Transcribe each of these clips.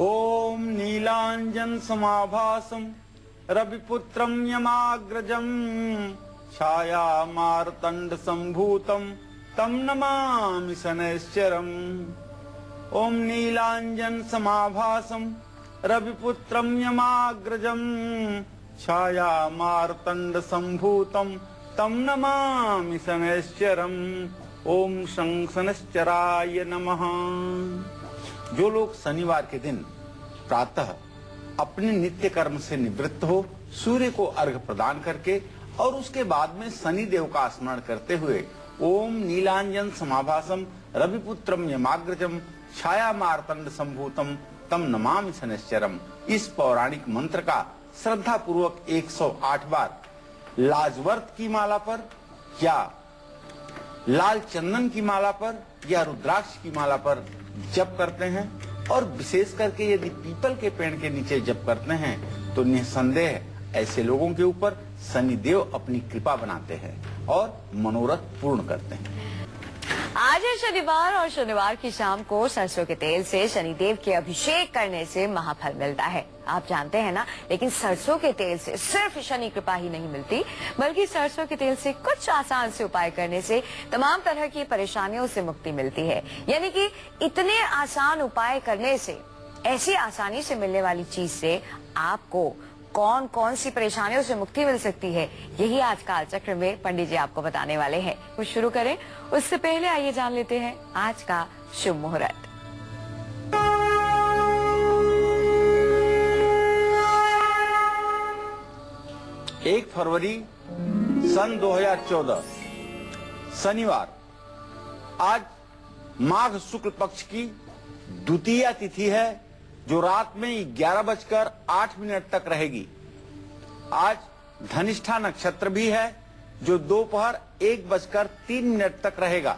ओम नीलांजन समाभासम रविपुत्रम यमाग्रजम छाया मार्तंड संभूतम तम नमामि शनैश्चरम। ओम नीलांजन समाभासम रविपुत्रम यमाग्रजम छाया मार्तंड संभूतम तम नमामि शनैश्चरम। ओम शनैश्चराय नमः। जो लोग शनिवार के दिन प्रातः अपने नित्य कर्म से निवृत्त हो सूर्य को अर्घ्य प्रदान करके और उसके बाद में शनि देव का स्मरण करते हुए ओम नीलांजन समाभासम रविपुत्रम यमाग्रजम छाया मार्तंड संभूतम तम नमामि शनैश्चरम इस पौराणिक मंत्र का श्रद्धा पूर्वक 108 बार लाजवर्त की माला पर या लाल चंदन की माला पर या रुद्राक्ष की माला पर जप करते हैं और विशेष करके यदि पीपल के पेड़ के नीचे जप करते हैं तो निसंदेह ऐसे लोगों के ऊपर शनिदेव अपनी कृपा बनाते हैं और मनोरथ पूर्ण करते हैं। आज है शनिवार और शनिवार की शाम को सरसों के तेल से शनिदेव के अभिषेक करने से महाफल मिलता है। आप जानते हैं ना, लेकिन सरसों के तेल से सिर्फ शनि कृपा ही नहीं मिलती बल्कि सरसों के तेल से कुछ आसान से उपाय करने से तमाम तरह की परेशानियों से मुक्ति मिलती है। यानी कि इतने आसान उपाय करने से, ऐसी आसानी से मिलने वाली चीज से आपको कौन कौन सी परेशानियों से मुक्ति मिल सकती है, यही आज काल चक्र में पंडित जी आपको बताने वाले हैं। कुछ शुरू करें उससे पहले आइए जान लेते हैं आज का शुभ मुहूर्त। 1 फरवरी सन 2014 शनिवार। आज माघ शुक्ल पक्ष की द्वितीया तिथि है जो रात में 11:08 तक रहेगी। आज धनिष्ठा नक्षत्र भी है जो दोपहर 1:03 तक रहेगा।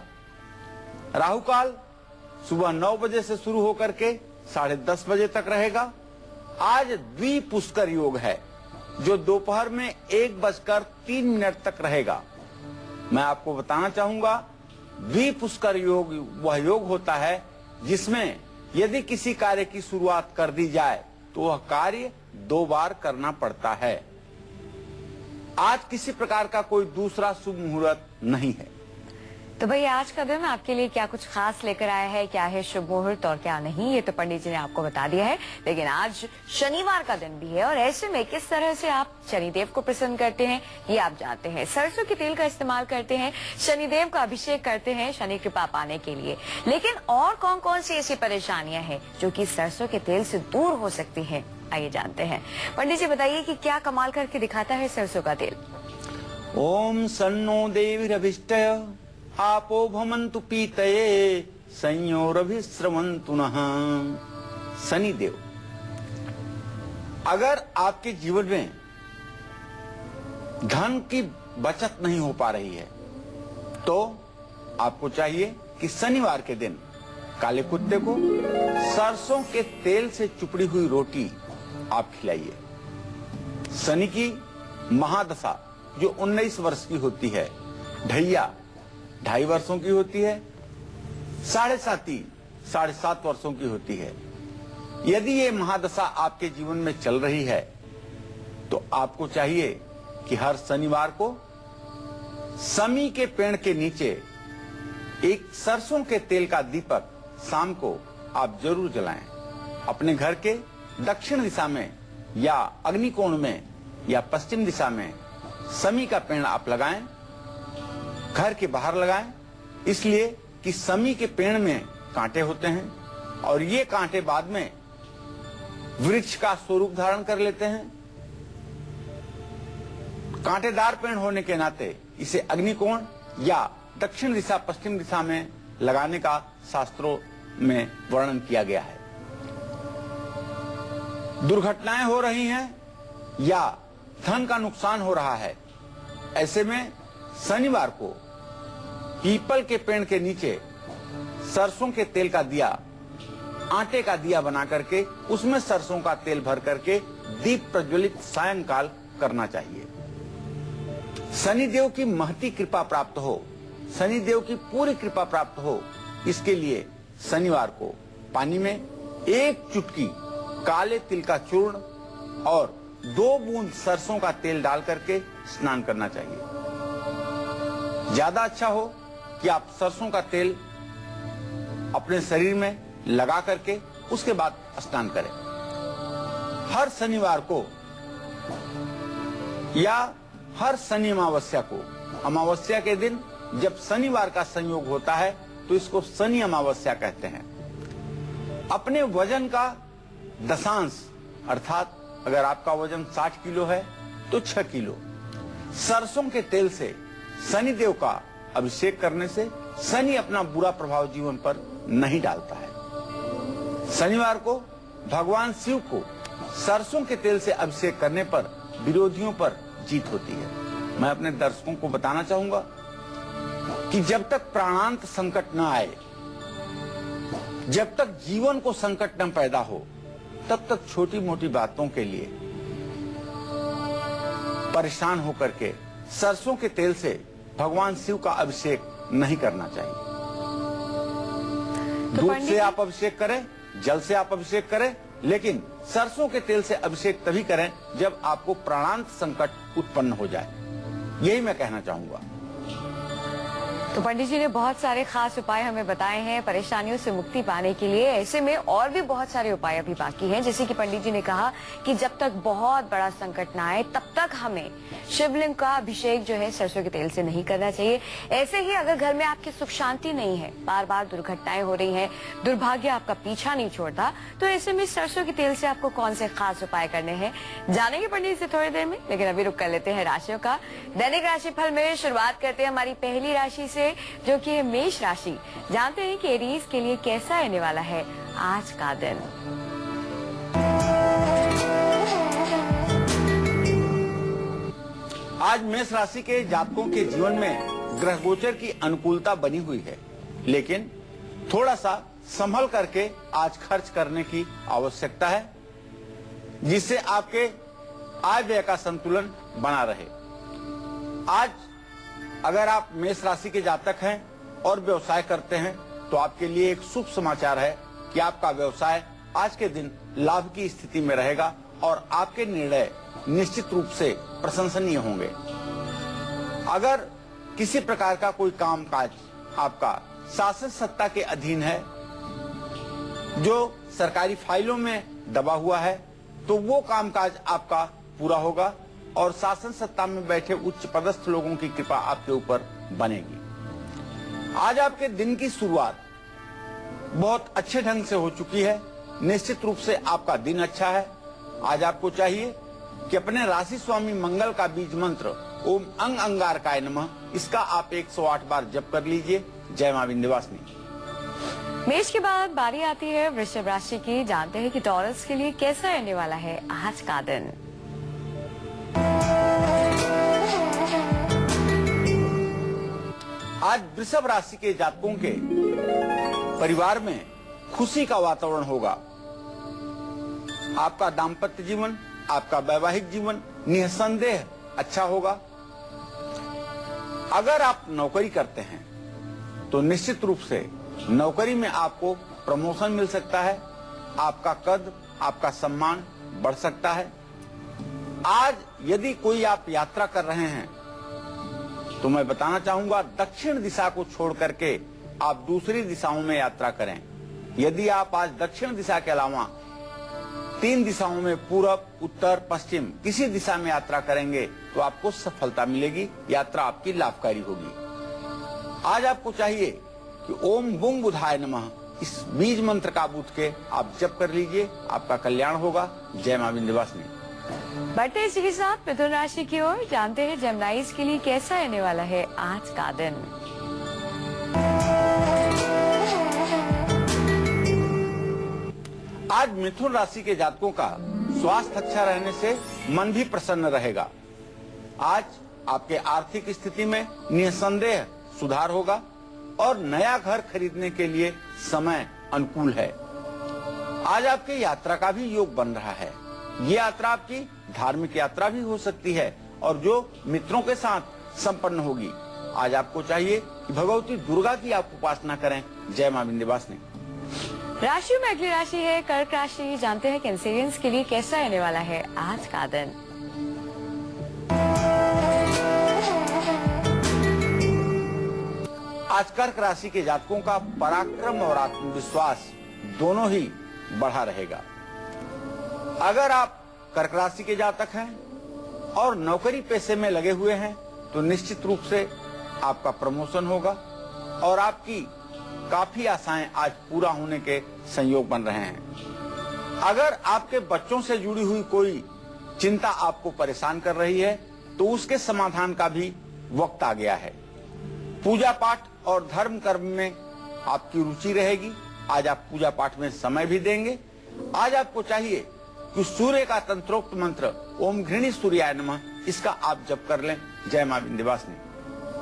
राहु काल सुबह 9 बजे से शुरू होकर के 10:30 बजे तक रहेगा। आज द्विपुष्कर योग है जो दोपहर में 1:03 तक रहेगा। मैं आपको बताना चाहूंगा, द्विपुष्कर योग वह योग होता है जिसमें यदि किसी कार्य की शुरुआत कर दी जाए तो वह कार्य 2 बार करना पड़ता है। आज किसी प्रकार का कोई दूसरा शुभ मुहूर्त नहीं है। तो भाई आज का दिन आपके लिए क्या कुछ खास लेकर आया है, क्या है शुभ मुहूर्त और क्या नहीं, ये तो पंडित जी ने आपको बता दिया है। लेकिन आज शनिवार का दिन भी है और ऐसे में किस तरह से आप शनिदेव को प्रसन्न करते हैं ये आप जानते हैं। सरसों के तेल का इस्तेमाल करते हैं, शनिदेव का अभिषेक करते हैं शनि कृपा पाने के लिए। लेकिन और कौन कौन सी ऐसी परेशानियां हैं जो कि सरसों के तेल से दूर हो सकती है, आइए जानते हैं। पंडित जी बताइए कि क्या कमाल करके दिखाता है सरसों का तेल। ओम सन्नो देवीरभिष्टय आपो भमन्तु पीतये संयोरभिश्रवन्तु नः। शनिदेव, अगर आपके जीवन में धन की बचत नहीं हो पा रही है तो आपको चाहिए कि शनिवार के दिन काले कुत्ते को सरसों के तेल से चुपड़ी हुई रोटी आप खिलाइए। शनि की महादशा जो 19 वर्ष की होती है, ढैया 2.5 वर्षों की होती है, 7.5 वर्षों की होती है। यदि ये महादशा आपके जीवन में चल रही है तो आपको चाहिए कि हर शनिवार को समी के पेड़ के नीचे एक सरसों के तेल का दीपक शाम को आप जरूर जलाएं। अपने घर के दक्षिण दिशा में या अग्निकोण में या पश्चिम दिशा में समी का पेड़ आप लगाएं। घर के बाहर लगाएं, इसलिए कि समी के पेड़ में कांटे होते हैं और ये कांटे बाद में वृक्ष का स्वरूप धारण कर लेते हैं। कांटेदार पेड़ होने के नाते इसे अग्निकोण या दक्षिण दिशा पश्चिम दिशा में लगाने का शास्त्रों में वर्णन किया गया है। दुर्घटनाएं हो रही हैं या धन का नुकसान हो रहा है, ऐसे में शनिवार को पीपल के पेड़ के नीचे सरसों के तेल का दिया, आटे का दिया बना करके उसमें सरसों का तेल भर करके दीप प्रज्वलित सायंकाल करना चाहिए। शनिदेव की महती कृपा प्राप्त हो, शनिदेव की पूरी कृपा प्राप्त हो, इसके लिए शनिवार को पानी में 1 चुटकी काले तिल का चूर्ण और 2 बूंद सरसों का तेल डाल करके स्नान करना चाहिए। ज्यादा अच्छा हो कि आप सरसों का तेल अपने शरीर में लगा करके उसके बाद स्नान करें। हर शनिवार को या हर शनि अमावस्या को, अमावस्या के दिन जब शनिवार का संयोग होता है तो इसको शनि अमावस्या कहते हैं। अपने वजन का दशांश अर्थात अगर आपका वजन 60 किलो है तो 6 किलो सरसों के तेल से शनि देव का अभिषेक करने से शनि अपना बुरा प्रभाव जीवन पर नहीं डालता है। शनिवार को भगवान शिव को सरसों के तेल से अभिषेक करने पर विरोधियों पर जीत होती है। मैं अपने दर्शकों को बताना चाहूंगा कि जब तक प्राणांत संकट न आए, जब तक जीवन को संकट न पैदा हो, तब तक छोटी मोटी बातों के लिए परेशान होकर के सरसों के तेल से भगवान शिव का अभिषेक नहीं करना चाहिए। दूध से आप अभिषेक करें, जल से आप अभिषेक करें, लेकिन सरसों के तेल से अभिषेक तभी करें जब आपको प्राणांत संकट उत्पन्न हो जाए। यही मैं कहना चाहूंगा। तो पंडित जी ने बहुत सारे खास उपाय हमें बताए हैं परेशानियों से मुक्ति पाने के लिए। ऐसे में और भी बहुत सारे उपाय अभी बाकी हैं, जैसे कि पंडित जी ने कहा कि जब तक बहुत बड़ा संकट ना आए तब तक हमें शिवलिंग का अभिषेक जो है सरसों के तेल से नहीं करना चाहिए। ऐसे ही अगर घर में आपकी सुख शांति नहीं है, बार बार दुर्घटनाएं हो रही हैं, दुर्भाग्य आपका पीछा नहीं छोड़ता, तो ऐसे में सरसों के तेल से आपको कौन से खास उपाय करने हैं जानेंगे पंडित से थोड़ी देर में। लेकिन अभी रुक कर लेते हैं राशियों का। दैनिक राशिफल में शुरुआत करते हैं हमारी पहली राशि से, जो कि है मेष राशि। जानते हैं कि एरीज के लिए कैसा रहने वाला है आज का दिन। आज मेष राशि के जातकों के जीवन में ग्रह गोचर की अनुकूलता बनी हुई है, लेकिन थोड़ा सा संभल करके आज खर्च करने की आवश्यकता है, जिससे आपके आय व्यय का संतुलन बना रहे। आज अगर आप मेष राशि के जातक हैं और व्यवसाय करते हैं तो आपके लिए एक शुभ समाचार है कि आपका व्यवसाय आज के दिन लाभ की स्थिति में रहेगा और आपके निर्णय निश्चित रूप से प्रशंसनीय होंगे। अगर किसी प्रकार का कोई कामकाज आपका शासन सत्ता के अधीन है, जो सरकारी फाइलों में दबा हुआ है, तो वो कामकाज आपका पूरा होगा और शासन सत्ता में बैठे उच्च पदस्थ लोगों की कृपा आपके ऊपर बनेगी। आज आपके दिन की शुरुआत बहुत अच्छे ढंग से हो चुकी है। निश्चित रूप से आपका दिन अच्छा है। आज आपको चाहिए कि अपने राशि स्वामी मंगल का बीज मंत्र ओम अंग अंगारकाय नमः, इसका आप 108 बार जप कर लीजिए। जय मां विंध्यवासिनी। मेष के बाद बारी आती है वृषभ राशि की। जानते हैं कि टॉरस के लिए कैसा रहने वाला है आज का दिन। आज वृषभ राशि के जातकों के परिवार में खुशी का वातावरण होगा। आपका दाम्पत्य जीवन, आपका वैवाहिक जीवन निसंदेह अच्छा होगा। अगर आप नौकरी करते हैं तो निश्चित रूप से नौकरी में आपको प्रमोशन मिल सकता है, आपका कद, आपका सम्मान बढ़ सकता है। आज यदि कोई आप यात्रा कर रहे हैं तो मैं बताना चाहूंगा दक्षिण दिशा को छोड़ करके आप दूसरी दिशाओं में यात्रा करें। यदि आप आज दक्षिण दिशा के अलावा 3 दिशाओं में पूरब, उत्तर, पश्चिम किसी दिशा में यात्रा करेंगे तो आपको सफलता मिलेगी, यात्रा आपकी लाभकारी होगी। आज आपको चाहिए कि ओम बुंग बुधाय नमः, इस बीज मंत्र का बूथ के आप जप कर लीजिए, आपका कल्याण होगा। जय मां विंध्यवासिनी। बढ़ते इसी के साथ मिथुन राशि की ओर। जानते हैं जेमिनाइज के लिए कैसा रहने वाला है आज का दिन। आज मिथुन राशि के जातकों का स्वास्थ्य अच्छा रहने से मन भी प्रसन्न रहेगा। आज आपके आर्थिक स्थिति में निसंदेह सुधार होगा और नया घर खरीदने के लिए समय अनुकूल है। आज आपके यात्रा का भी योग बन रहा है। ये यात्रा आपकी धार्मिक यात्रा भी हो सकती है और जो मित्रों के साथ संपन्न होगी। आज आपको चाहिए कि भगवती दुर्गा की आप उपासना करें। जय मां विंध्यवासिनी। राशि में अगली राशि है कर्क राशि। जानते हैं कैंसेरियंस के लिए कैसा रहने वाला है आज का दिन। आज कर्क राशि के जातकों का पराक्रम और आत्मविश्वास दोनों ही बढ़ा रहेगा। अगर आप कर्क राशि के जातक हैं और नौकरी पेशे में लगे हुए हैं तो निश्चित रूप से आपका प्रमोशन होगा और आपकी काफी आशाएं आज पूरा होने के संयोग बन रहे हैं। अगर आपके बच्चों से जुड़ी हुई कोई चिंता आपको परेशान कर रही है तो उसके समाधान का भी वक्त आ गया है। पूजा पाठ और धर्म कर्म में आपकी रुचि रहेगी। आज आप पूजा पाठ में समय भी देंगे। आज आपको चाहिए कि सूर्य का तंत्रोक्त मंत्र ओम घृणी सूर्याय नमः, इसका आप जप कर लें। जय मां विंध्यवासिनी।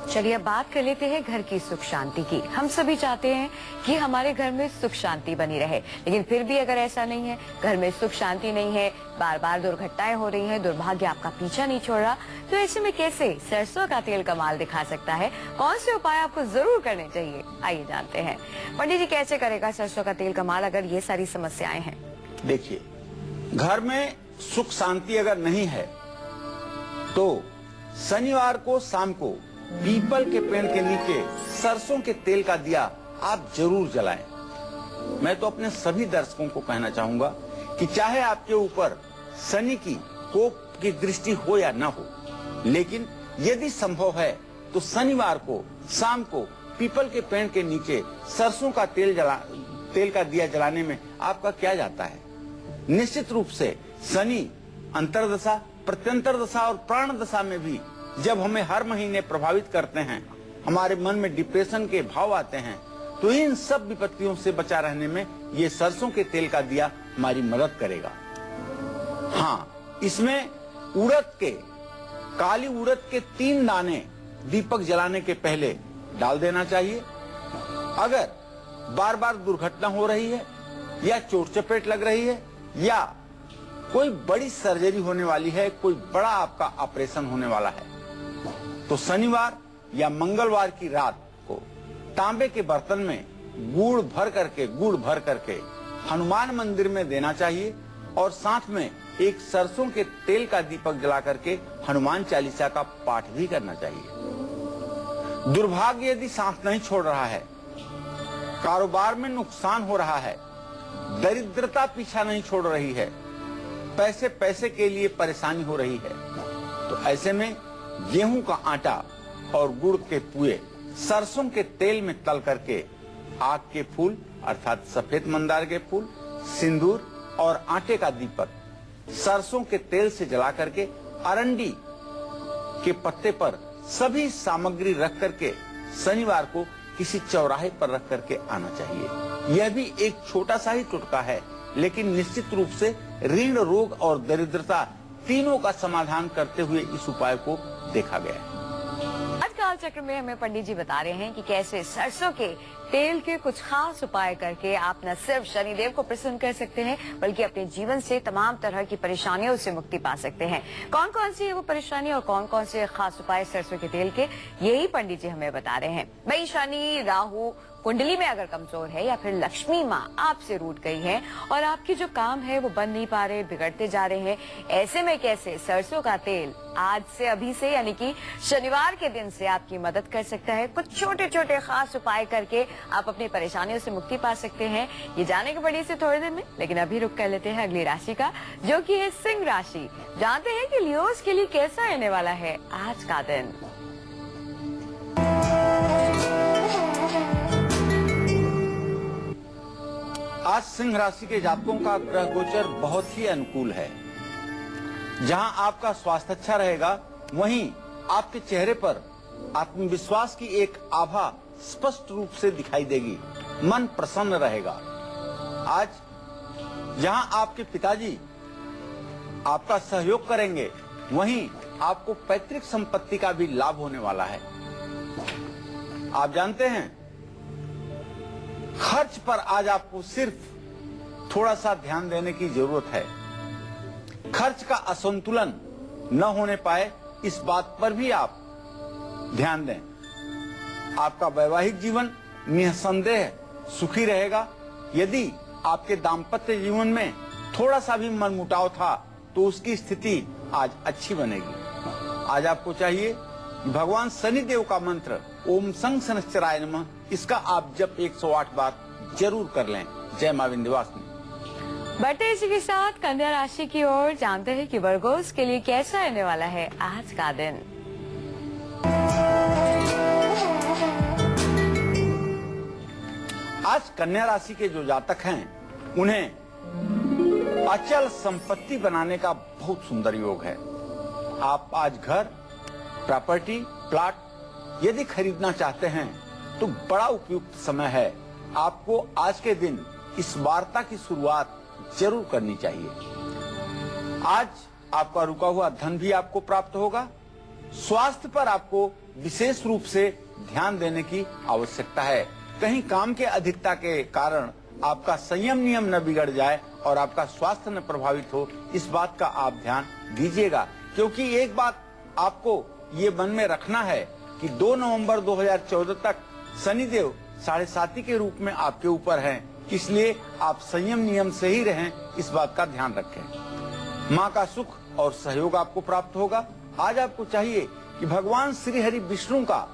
चलिए अब बात कर लेते हैं घर की सुख शांति की। हम सभी चाहते हैं कि हमारे घर में सुख शांति बनी रहे, लेकिन फिर भी अगर ऐसा नहीं है, घर में सुख शांति नहीं है, बार बार दुर्घटनाएं हो रही हैं, दुर्भाग्य आपका पीछा नहीं छोड़ रहा, तो ऐसे में कैसे सरसों का तेल कमाल दिखा सकता है? कौन से उपाय आपको जरूर करने चाहिए? आइए जानते हैं। पंडित जी, कैसे करेगा सरसों का तेल कमाल अगर ये सारी समस्याएं हैं? देखिए, घर में सुख शांति अगर नहीं है तो शनिवार को शाम को पीपल के पेड़ के नीचे सरसों के तेल का दिया आप जरूर जलाएं। मैं तो अपने सभी दर्शकों को कहना चाहूंगा कि चाहे आपके ऊपर शनि की कोप की दृष्टि हो या न हो, लेकिन यदि संभव है तो शनिवार को शाम को पीपल के पेड़ के नीचे सरसों का तेल का दिया जलाने में आपका क्या जाता है। निश्चित रूप से शनि अंतर्दशा, प्रत्यंतर दशा और प्राण दशा में भी जब हमें हर महीने प्रभावित करते हैं, हमारे मन में डिप्रेशन के भाव आते हैं, तो इन सब विपत्तियों से बचा रहने में ये सरसों के तेल का दिया हमारी मदद करेगा। हाँ, इसमें काली उड़द के 3 दाने दीपक जलाने के पहले डाल देना चाहिए। अगर बार बार दुर्घटना हो रही है या चोट चपेट लग रही है या कोई बड़ी सर्जरी होने वाली है, कोई बड़ा आपका ऑपरेशन होने वाला है, तो शनिवार या मंगलवार की रात को तांबे के बर्तन में गुड़ भर करके हनुमान मंदिर में देना चाहिए और साथ में एक सरसों के तेल का दीपक जला करके हनुमान चालीसा का पाठ भी करना चाहिए। दुर्भाग्य यदि साथ नहीं छोड़ रहा है, कारोबार में नुकसान हो रहा है, दरिद्रता पीछा नहीं छोड़ रही है, पैसे के लिए परेशानी हो रही है, तो ऐसे में गेहूं का आटा और गुड़ के पुए सरसों के तेल में तल करके आग के फूल अर्थात सफेद मंदार के फूल, सिंदूर और आटे का दीपक सरसों के तेल से जला करके अरंडी के पत्ते पर सभी सामग्री रख करके शनिवार को किसी चौराहे पर रख करके आना चाहिए। यह भी एक छोटा सा ही टुटका है, लेकिन निश्चित रूप से ऋण, रोग और दरिद्रता तीनों का समाधान करते हुए इस उपाय को देखा गया है। आज काल चक्र में हमें पंडित जी बता रहे हैं कि कैसे सरसों के तेल के कुछ खास उपाय करके आप न सिर्फ शनिदेव को प्रसन्न कर सकते हैं, बल्कि अपने जीवन से तमाम तरह की परेशानियों से मुक्ति पा सकते हैं। कौन कौन सी है वो परेशानी और कौन कौन से खास उपाय सरसों के तेल के, यही पंडित जी हमें बता रहे हैं। भाई, शनि राहु कुंडली में अगर कमजोर है या फिर लक्ष्मी माँ आपसे रूठ गई है और आपकी जो काम है वो बन नहीं पा रहे, बिगड़ते जा रहे हैं, ऐसे में कैसे सरसों का तेल आज से, अभी से, यानी कि शनिवार के दिन से आपकी मदद कर सकता है। कुछ छोटे छोटे खास उपाय करके आप अपनी परेशानियों से मुक्ति पा सकते हैं, ये जाने के बड़ी से थोड़ी देर में। लेकिन अभी रुक कर लेते हैं अगली राशि का, जो कि है सिंह राशि। जानते हैं कि लियोस के लिए कैसा रहने वाला है आज का दिन। आज सिंह राशि के जातकों का ग्रह गोचर बहुत ही अनुकूल है। जहां आपका स्वास्थ्य अच्छा रहेगा, वहीं आपके चेहरे पर आत्मविश्वास की एक आभा स्पष्ट रूप से दिखाई देगी, मन प्रसन्न रहेगा। आज जहां आपके पिताजी आपका सहयोग करेंगे, वहीं आपको पैतृक संपत्ति का भी लाभ होने वाला है। आप जानते हैं, खर्च पर आज आपको सिर्फ थोड़ा सा ध्यान देने की जरूरत है। खर्च का असंतुलन न होने पाए, इस बात पर भी आप ध्यान दें। आपका वैवाहिक जीवन निसंदेह सुखी रहेगा। यदि आपके दाम्पत्य जीवन में थोड़ा सा भी मनमुटाव था तो उसकी स्थिति आज अच्छी बनेगी। आज आपको चाहिए कि भगवान शनिदेव का मंत्र ओम संग शनिश्चराय नमः, इसका आप जप 108 बार जरूर कर लें। जय मां विंध्यवासिनी। बढ़ते इसी के साथ कन्या राशि की ओर जानते हैं कि वर्गोस के लिए कैसा रहने वाला है आज का दिन। आज कन्या राशि के जो जातक हैं उन्हें अचल संपत्ति बनाने का बहुत सुंदर योग है। आप आज घर, प्रॉपर्टी, प्लॉट यदि खरीदना चाहते हैं तो बड़ा उपयुक्त समय है। आपको आज के दिन इस वार्ता की शुरुआत जरूर करनी चाहिए। आज आपका रुका हुआ धन भी आपको प्राप्त होगा। स्वास्थ्य पर आपको विशेष रूप से ध्यान देने की आवश्यकता है। कहीं काम के अधिकता के कारण आपका संयम नियम न बिगड़ जाए और आपका स्वास्थ्य न प्रभावित हो, इस बात का आप ध्यान दीजिएगा। क्योंकि एक बात आपको ये मन में रखना है कि 2 नवंबर 2014 तक शनिदेव 7.5 के रूप में आपके ऊपर हैं, इसलिए आप संयम नियम से ही रहें, इस बात का ध्यान रखें। माँ का सुख और सहयोग आपको प्राप्त होगा। आज आपको चाहिए कि भगवान श्री हरि विष्णु का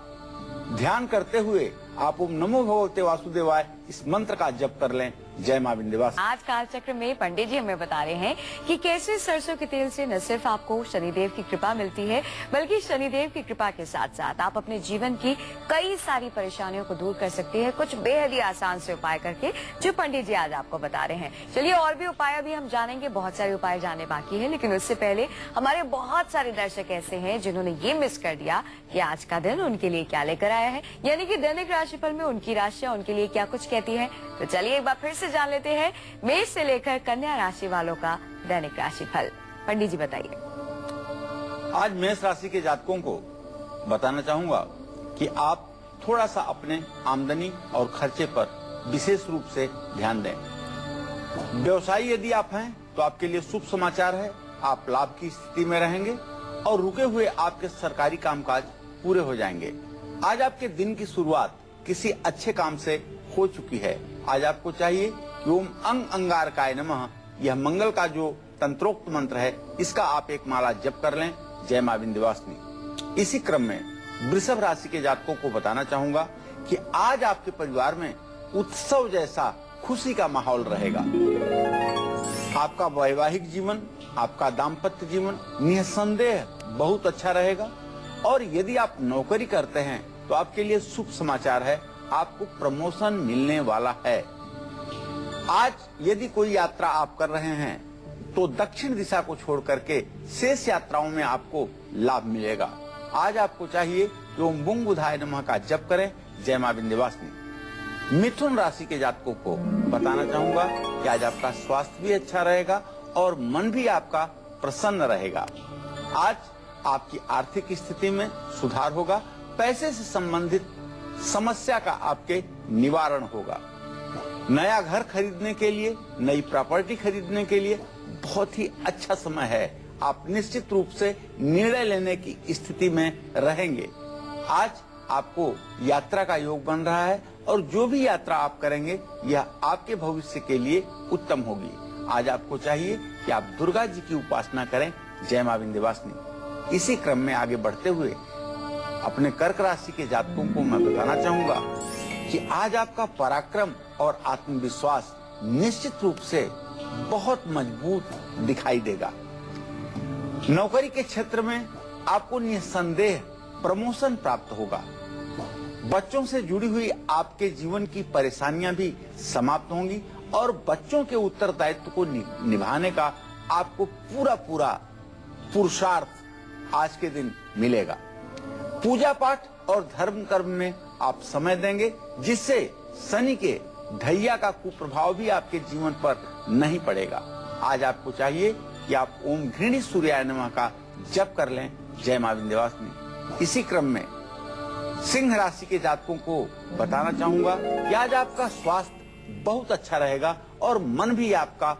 ध्यान करते हुए आप ओम नमो भगवते वासुदेवाय इस मंत्र का जप कर लें। जय मां विंध्यवासिनी। आज काल चक्र में पंडित जी हमें बता रहे हैं कि कैसे सरसों के तेल से न सिर्फ आपको शनिदेव की कृपा मिलती है, बल्कि शनिदेव की कृपा के साथ साथ आप अपने जीवन की कई सारी परेशानियों को दूर कर सकते हैं, कुछ बेहद ही आसान से उपाय करके, जो पंडित जी आज आपको बता रहे हैं। चलिए और भी उपाय अभी हम जानेंगे, बहुत सारे उपाय जानने बाकी है, लेकिन उससे पहले हमारे बहुत सारे दर्शक ऐसे हैं जिन्होंने ये मिस कर दिया कि आज का दिन उनके लिए क्या लेकर आया है, यानी कि दैनिक राशिफल में उनकी राशियां उनके लिए क्या कुछ कहती है। तो चलिए एक बार फिर से जान लेते हैं मेष से लेकर कन्या राशि वालों का दैनिक राशिफल। पंडित जी बताइए। आज मेष राशि के जातकों को बताना चाहूंगा कि आप थोड़ा सा अपने आमदनी और खर्चे पर विशेष रूप से ध्यान दें। व्यवसायी यदि आप हैं तो आपके लिए शुभ समाचार है, आप लाभ की स्थिति में रहेंगे और रुके हुए आपके सरकारी कामकाज पूरे हो जाएंगे। आज आपके दिन की शुरुआत किसी अच्छे काम से हो चुकी है। आज आपको चाहिए कि ओम अंग अंगारकाय नमः, यह मंगल का जो तंत्रोक्त मंत्र है, इसका आप एक माला जप कर लें। जय मां विंध्यवासिनी। इसी क्रम में वृषभ राशि के जातकों को बताना चाहूंगा कि आज आपके परिवार में उत्सव जैसा खुशी का माहौल रहेगा। आपका वैवाहिक जीवन, आपका दाम्पत्य जीवन निसंदेह बहुत अच्छा रहेगा। और यदि आप नौकरी करते हैं तो आपके लिए शुभ समाचार है, आपको प्रमोशन मिलने वाला है। आज यदि कोई यात्रा आप कर रहे हैं तो दक्षिण दिशा को छोड़ करके शेष यात्राओं में आपको लाभ मिलेगा। आज आपको चाहिए कि ओम बुंग बुधाय नमः का जप करें। जय मां विंध्यवासिनी। मिथुन राशि के जातकों को बताना चाहूंगा कि आज आपका स्वास्थ्य भी अच्छा रहेगा और मन भी आपका प्रसन्न रहेगा। आज आपकी आर्थिक स्थिति में सुधार होगा। पैसे से संबंधित समस्या का आपके निवारण होगा। नया घर खरीदने के लिए, नई प्रॉपर्टी खरीदने के लिए बहुत ही अच्छा समय है। आप निश्चित रूप से निर्णय लेने की स्थिति में रहेंगे। आज आपको यात्रा का योग बन रहा है और जो भी यात्रा आप करेंगे यह आपके भविष्य के लिए उत्तम होगी। आज आपको चाहिए कि आप दुर्गा जी की उपासना करें। जय मां विंध्यवासिनी। इसी क्रम में आगे बढ़ते हुए अपने कर्क राशि के जातकों को मैं बताना चाहूंगा कि आज आपका पराक्रम और आत्मविश्वास निश्चित रूप से बहुत मजबूत दिखाई देगा। नौकरी के क्षेत्र में आपको निसंदेह प्रमोशन प्राप्त होगा। बच्चों से जुड़ी हुई आपके जीवन की परेशानियां भी समाप्त होंगी और बच्चों के उत्तरदायित्व को निभाने का आपको पूरा पुरुषार्थ आज के दिन मिलेगा। पूजा पाठ और धर्म कर्म में आप समय देंगे, जिससे शनि के ढैया का कुप्रभाव भी आपके जीवन पर नहीं पड़ेगा। आज आपको चाहिए कि आप ओम घृणी सूर्याय नमः का जप कर लें। जय मां विंध्यवासिनी। इसी क्रम में सिंह राशि के जातकों को बताना चाहूंगा कि आज आपका स्वास्थ्य बहुत अच्छा रहेगा और मन भी आपका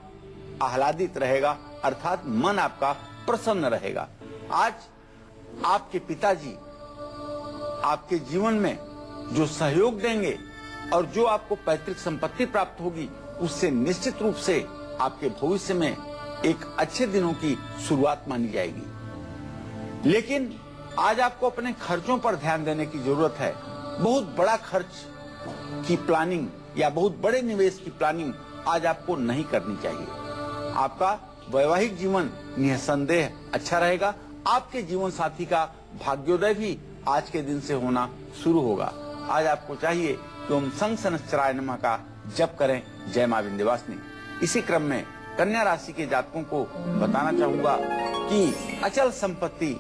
आह्लादित रहेगा, अर्थात मन आपका प्रसन्न रहेगा। आज आपके पिताजी आपके जीवन में जो सहयोग देंगे और जो आपको पैतृक संपत्ति प्राप्त होगी उससे निश्चित रूप से आपके भविष्य में एक अच्छे दिनों की शुरुआत मानी जाएगी। लेकिन आज आपको अपने खर्चों पर ध्यान देने की जरूरत है। बहुत बड़ा खर्च की प्लानिंग या बहुत बड़े निवेश की प्लानिंग आज आपको नहीं करनी चाहिए। आपका वैवाहिक जीवन निसंदेह अच्छा रहेगा। आपके जीवन साथी का भाग्योदय भी आज के दिन से होना शुरू होगा। आज आपको चाहिए कि ओम संग सनश्चराय नमः का जप करें। जय मां विंध्यवासिनी। इसी क्रम में कन्या राशि के जातकों को बताना चाहूंगा कि अचल संपत्ति,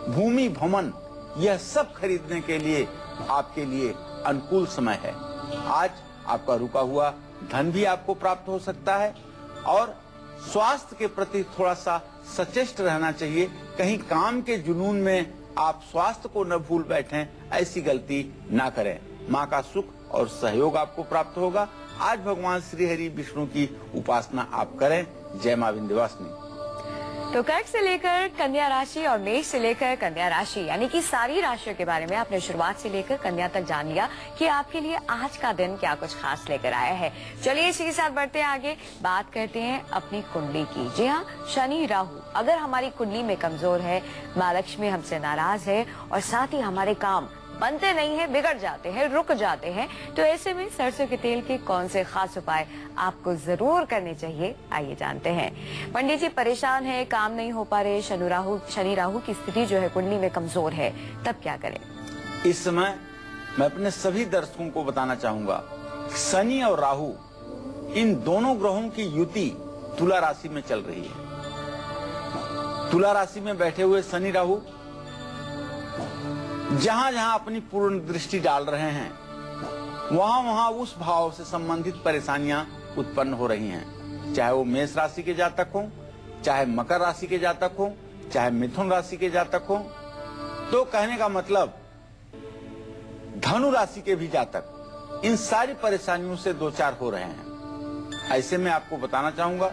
भूमि, भवन, यह सब खरीदने के लिए आपके लिए अनुकूल समय है। आज आपका रुका हुआ धन भी आपको प्राप्त हो सकता है और स्वास्थ्य के प्रति थोड़ा सा सचेष्ट रहना चाहिए। कहीं काम के जुनून में आप स्वास्थ्य को न भूल बैठें, ऐसी गलती ना करें। माँ का सुख और सहयोग आपको प्राप्त होगा। आज भगवान श्री हरि विष्णु की उपासना आप करें। जय मां विंध्यवासिनी। तो कर्क से लेकर कन्या राशि और मेष से लेकर कन्या राशि यानी कि सारी राशियों के बारे में आपने शुरुआत से लेकर कन्या तक जान लिया कि आपके लिए आज का दिन क्या कुछ खास लेकर आया है। चलिए इसी के साथ बढ़ते हैं आगे, बात करते हैं अपनी कुंडली की। जी हाँ, शनि राहु अगर हमारी कुंडली में कमजोर है, माँ लक्ष्मी हमसे नाराज है और साथ ही हमारे काम बनते नहीं है, बिगड़ जाते हैं, रुक जाते हैं, तो ऐसे में सरसों के तेल के कौन से खास उपाय आपको जरूर करने चाहिए, आइए जानते हैं। पंडित जी परेशान है, काम नहीं हो पा रहे, शनि राहु की स्थिति जो है कुंडली में कमजोर है, तब क्या करें? इस समय मैं अपने सभी दर्शकों को बताना चाहूंगा, शनि और राहु इन दोनों ग्रहों की युति तुला राशि में चल रही है। तुला राशि में बैठे हुए शनि राहु जहां जहां अपनी पूर्ण दृष्टि डाल रहे हैं, वहां वहां उस भाव से संबंधित परेशानियां उत्पन्न हो रही हैं। चाहे वो मेष राशि के जातक हो, चाहे मकर राशि के जातक हो, चाहे मिथुन राशि के जातक हो, तो कहने का मतलब धनु राशि के भी जातक इन सारी परेशानियों से दो चार हो रहे हैं। ऐसे में आपको बताना चाहूंगा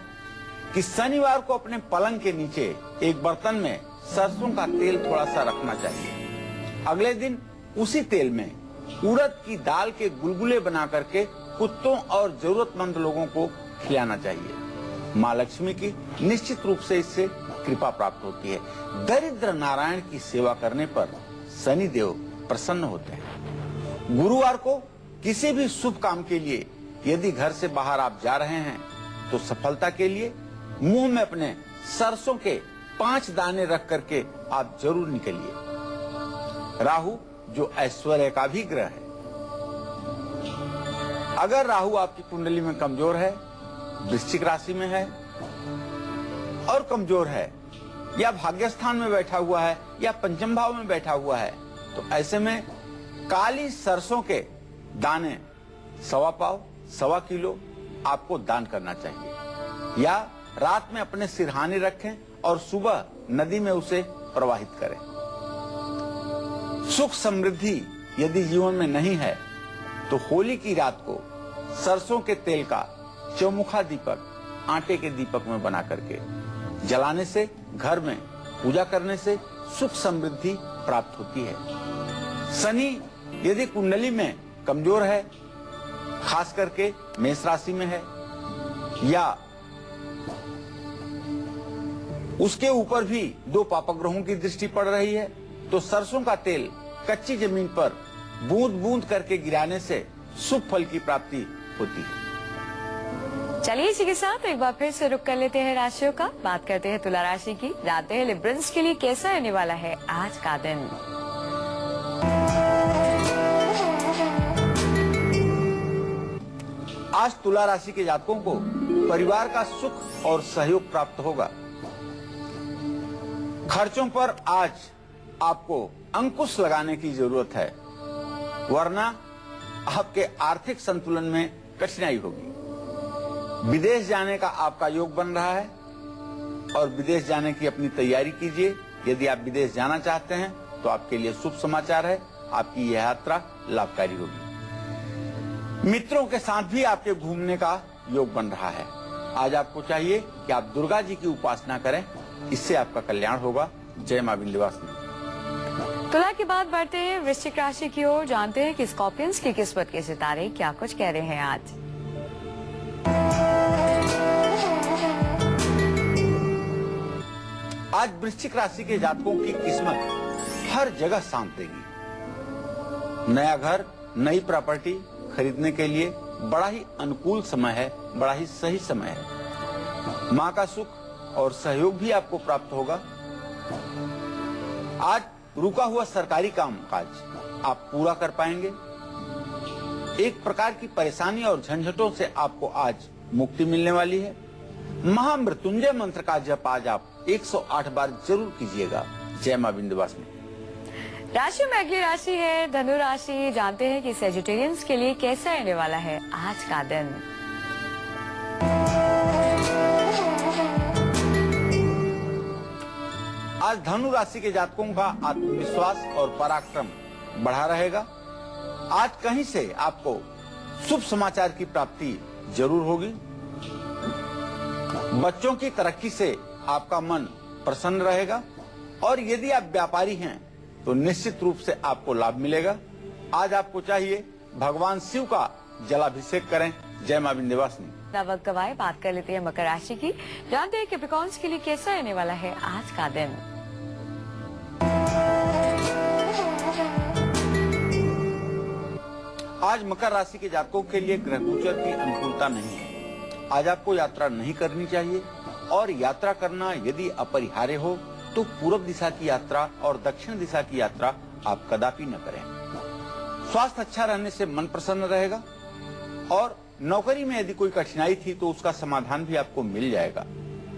कि शनिवार को अपने पलंग के नीचे एक बर्तन में सरसों का तेल थोड़ा सा रखना चाहिए। अगले दिन उसी तेल में उड़द की दाल के गुलगुले बना करके कुत्तों और जरूरतमंद लोगों को खिलाना चाहिए। माँ लक्ष्मी की निश्चित रूप से इससे कृपा प्राप्त होती है। दरिद्र नारायण की सेवा करने पर शनि देव प्रसन्न होते हैं। गुरुवार को किसी भी शुभ काम के लिए यदि घर से बाहर आप जा रहे हैं तो सफलता के लिए मुंह में अपने सरसों के 5 दाने रख करके आप जरूर निकलिए। राहु जो ऐश्वर्य का भी ग्रह है, अगर राहु आपकी कुंडली में कमजोर है, वृश्चिक राशि में है और कमजोर है या भाग्यस्थान में बैठा हुआ है या पंचम भाव में बैठा हुआ है, तो ऐसे में काली सरसों के दाने 1.25 पाव 1.25 किलो आपको दान करना चाहिए या रात में अपने सिरहाने रखें और सुबह नदी में उसे प्रवाहित करें। सुख समृद्धि यदि जीवन में नहीं है तो होली की रात को सरसों के तेल का चौमुखा दीपक आटे के दीपक में बना करके जलाने से, घर में पूजा करने से सुख समृद्धि प्राप्त होती है। शनि यदि कुंडली में कमजोर है, खास करके मेष राशि में है या उसके ऊपर भी 2 पापग्रहों की दृष्टि पड़ रही है, तो सरसों का तेल कच्ची जमीन पर बूंद बूंद करके गिराने से शुभ फल की प्राप्ति होती है। चलिए इसी के साथ एक बार फिर से रुक कर लेते हैं राशियों का, बात करते हैं तुला राशि की। जानते हैं लिब्रंस के लिए कैसा रहने वाला है आज का दिन। आज तुला राशि के जातकों को परिवार का सुख और सहयोग प्राप्त होगा। खर्चों पर आज आपको अंकुश लगाने की जरूरत है, वरना आपके आर्थिक संतुलन में कठिनाई होगी। विदेश जाने का आपका योग बन रहा है और विदेश जाने की अपनी तैयारी कीजिए। यदि आप विदेश जाना चाहते हैं तो आपके लिए शुभ समाचार है, आपकी यह यात्रा लाभकारी होगी। मित्रों के साथ भी आपके घूमने का योग बन रहा है। आज आपको चाहिए कि आप दुर्गा जी की उपासना करें, इससे आपका कल्याण होगा। जय मां विंध्यवासिनी। तुला के बाद बढ़ते हैं वृश्चिक राशि की ओर। जानते हैं कि स्कॉर्पियंस की किस्मत के सितारे क्या कुछ कह रहे हैं आज। आज वृश्चिक राशि के जातकों की किस्मत हर जगह साथ देगी। नया घर, नई प्रॉपर्टी खरीदने के लिए बड़ा ही अनुकूल समय है, बड़ा ही सही समय है। माँ का सुख और सहयोग भी आपको प्राप्त होगा। आज रुका हुआ सरकारी कामकाज आप पूरा कर पाएंगे। एक प्रकार की परेशानी और झंझटों से आपको आज मुक्ति मिलने वाली है। महामृत्युंजय मंत्र का जप आज आप 108 बार जरूर कीजिएगा। जय मां विंध्यवासिनी। राशि में अगली राशि है धनु राशि। जानते हैं कि सेजिटेरियंस के लिए कैसा रहने वाला है आज का दिन। आज धनु राशि के जातकों का आत्मविश्वास और पराक्रम बढ़ा रहेगा। आज कहीं से आपको शुभ समाचार की प्राप्ति जरूर होगी। बच्चों की तरक्की से आपका मन प्रसन्न रहेगा और यदि आप व्यापारी हैं तो निश्चित रूप से आपको लाभ मिलेगा। आज आपको चाहिए भगवान शिव का जलाभिषेक करें। जय मां विंध्यवासिनी। वक्त गवाए बात कर लेते हैं मकर राशि की। जानते हैं कैप्रिकॉर्न्स के लिए कैसा रहने वाला है आज का दिन। आज मकर राशि के जातकों के लिए ग्रह गोचर की अनुकूलता नहीं है। आज आपको यात्रा नहीं करनी चाहिए और यात्रा करना यदि अपरिहार्य हो तो पूर्व दिशा की यात्रा और दक्षिण दिशा की यात्रा आप कदापि न करें। स्वास्थ्य अच्छा रहने से मन प्रसन्न रहेगा और नौकरी में यदि कोई कठिनाई थी तो उसका समाधान भी आपको मिल जाएगा।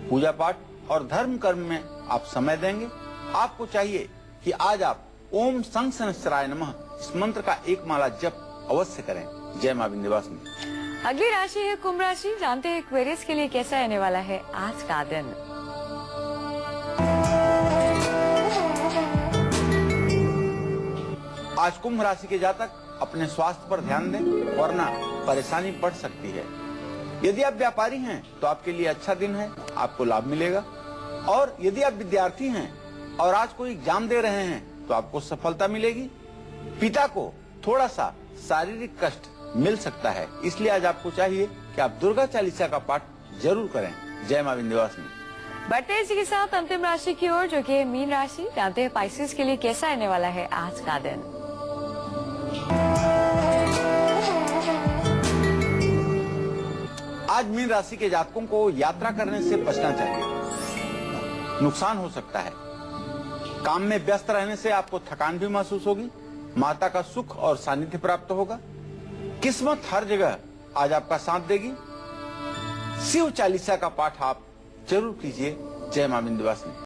पूजा पाठ और धर्म कर्म में आप समय देंगे। आपको चाहिए कि आज आप ओम संग सहस्राय नमः इस मंत्र का एक माला जप अवश्य करें। जय मां विंध्यवासिनी। अगली राशि है कुंभ राशि। जानते हैं एक्वेरियस के लिए कैसा रहने वाला है आज का दिन। आज कुंभ राशि के जातक अपने स्वास्थ्य पर ध्यान दें वरना परेशानी बढ़ सकती है। यदि आप व्यापारी हैं तो आपके लिए अच्छा दिन है, आपको लाभ मिलेगा। और यदि आप विद्यार्थी हैं और आज कोई एग्जाम दे रहे हैं तो आपको सफलता मिलेगी। पिता को थोड़ा सा शारीरिक कष्ट मिल सकता है, इसलिए आज आपको चाहिए कि आप दुर्गा चालीसा का पाठ जरूर करें। जय मां विंध्यवासिनी। बढ़ते हैं इसी के साथ अंतिम राशि की ओर जो कि मीन राशि। जानते हैं पाइसेस के लिए कैसा रहने वाला है आज का दिन। आज मीन राशि के जातकों को यात्रा करने से बचना चाहिए, नुकसान हो सकता है। काम में व्यस्त रहने से आपको थकान भी महसूस होगी। माता का सुख और सानिध्य प्राप्त होगा। किस्मत हर जगह आज आपका साथ देगी। शिव चालीसा का पाठ आप जरूर कीजिए। जय मां विंध्यवासिनी।